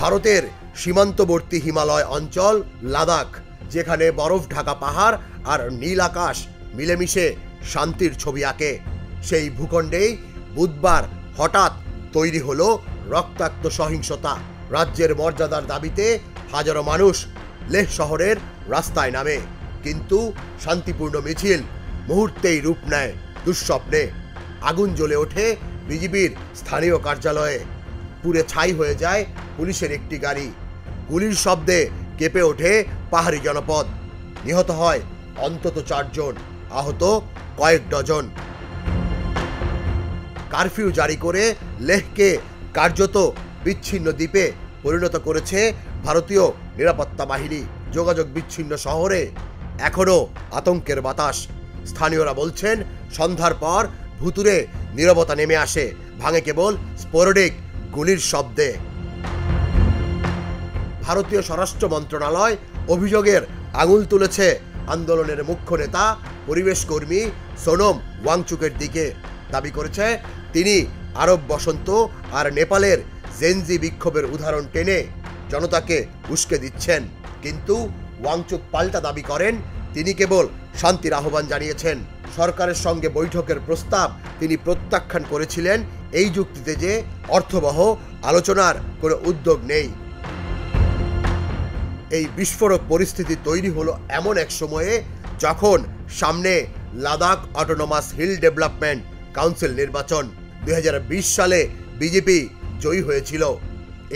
ভারতের সীমান্তবর্তী হিমালয় অঞ্চল লাদাখ, যেখানে বরফ ঢাকা পাহাড় আর নীল আকাশ মিলেমিশে শান্তির ছবি আঁকে, সেই ভূখণ্ডেই বুধবার হঠাৎ তৈরি হলো রক্তাক্ত সহিংসতা। রাজ্যের মর্যাদার দাবিতে হাজারো মানুষ লেহ শহরের রাস্তায় নামে, কিন্তু শান্তিপূর্ণ মিছিল মুহূর্তেই রূপ নেয় দুঃস্বপ্নে। আগুন জ্বলে ওঠে বিজিবির স্থানীয় কার্যালয়ে, পুড়ে ছাই হয়ে যায় পুলিশের একটি গাড়ি, গুলির শব্দে কেঁপে ওঠে পাহাড়ি জনপদ। নিহত হয় অন্তত 4 জন, আহত কয়েক ডজন। কারফিউ জারি করে লেহকে কার্যত বিচ্ছিন্ন দ্বীপে পরিণত করেছে ভারতীয় নিরাপত্তা বাহিনী। যোগাযোগ বিচ্ছিন্ন শহরে এখনও আতঙ্কের বাতাস। স্থানীয়রা বলছেন, সন্ধ্যার পর ভুতুরে নীরবতা নেমে আসে, ভাঙে কেবল স্পোরডিক গুলির শব্দে। ভারতীয় স্বরাষ্ট্র মন্ত্রণালয় অভিযোগের আঙুল তুলেছে আন্দোলনের মুখ্য নেতা পরিবেশ কর্মী সোনম ওয়াংচুকের দিকে। দাবি করেছে তিনি আরব বসন্ত আর নেপালের জেনজি বিক্ষোভের উদাহরণ টেনে জনতাকে উস্কে দিচ্ছেন। কিন্তু ওয়াংচুক পাল্টা দাবি করেন তিনি কেবল শান্তির আহ্বান জানিয়েছেন। সরকারের সঙ্গে বৈঠকের প্রস্তাব তিনি প্রত্যাখ্যান করেছিলেন এই যুক্তিতে যে অর্থবহ আলোচনার কোনো উদ্যোগ নেই। এই বিস্ফোরক পরিস্থিতি তৈরি হলো এমন এক সময়ে যখন সামনে Ladakh autonomous hill development council নির্বাচন। 2020 সালে বিজেপি জয়ী হয়েছিল।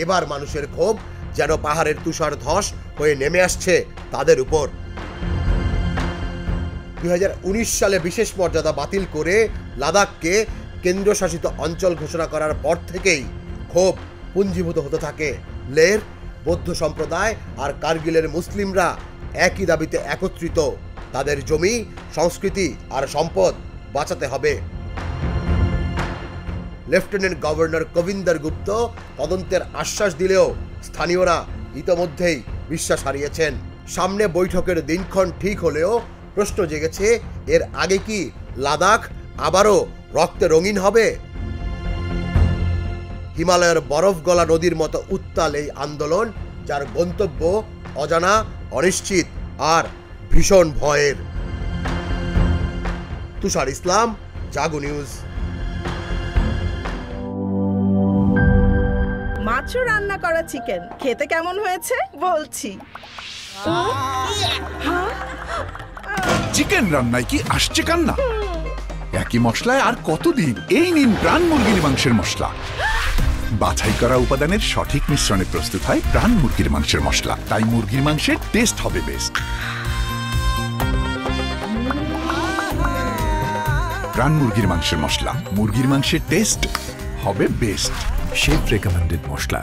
এবার মানুষের ক্ষোভ যেন পাহাড়ের তুষার ধস হয়ে নেমে আসছে তাদের উপর। 2019 সালে বিশেষ মর্যাদা বাতিল করে লাদাখকে কেন্দ্রশাসিত অঞ্চল ঘোষণা করার পর থেকেই ক্ষোভ পুঞ্জীভূত হতে থাকে। লেহর বৌদ্ধ সম্প্রদায় আর কার্গিলের মুসলিমরা একই দাবিতে একত্রিত, তাদের জমি, সংস্কৃতি আর সম্পদ বাঁচাতে হবে। লেফটেন্যান্ট গভর্নর কবিন্দর গুপ্ত তদন্তের আশ্বাস দিলেও স্থানীয়রা ইতোমধ্যেই বিশ্বাস হারিয়েছেন। সামনে বৈঠকের দিনক্ষণ ঠিক হলেও প্রশ্ন জেগেছে, এর আগে কি লাদাখ আবারও রক্তে রঙিন হবে? হিমালয়ের বরফ গলা নদীর মতো উত্তাল এই আন্দোলন, যার গন্তব্য অজানা, অনিশ্চিত আর ভীষণ ভয়ের। তুষার ইসলাম, জাগো নিউজ। মাত্র রান্না করা চিকেন খেতে কেমন হয়েছে বলছি। চিকেন রান্নায় কি আসছে কান্না? একই মশলায় আর কতদিন? এই নিন প্রাণ মুরগির মাংসের মশলা। বাছাই করা উপাদানের সঠিক মিশ্রণে প্রস্তুত হয় প্রাণ মুরগির মাংসের মশলা, তাই মুরগির মাংসের টেস্ট হবে বেস্ট। প্রাণ মুরগির মাংসের মশলা, মুরগির মাংসের টেস্ট হবে বেস্ট। শেফ রেকমেন্ডেড মশলা।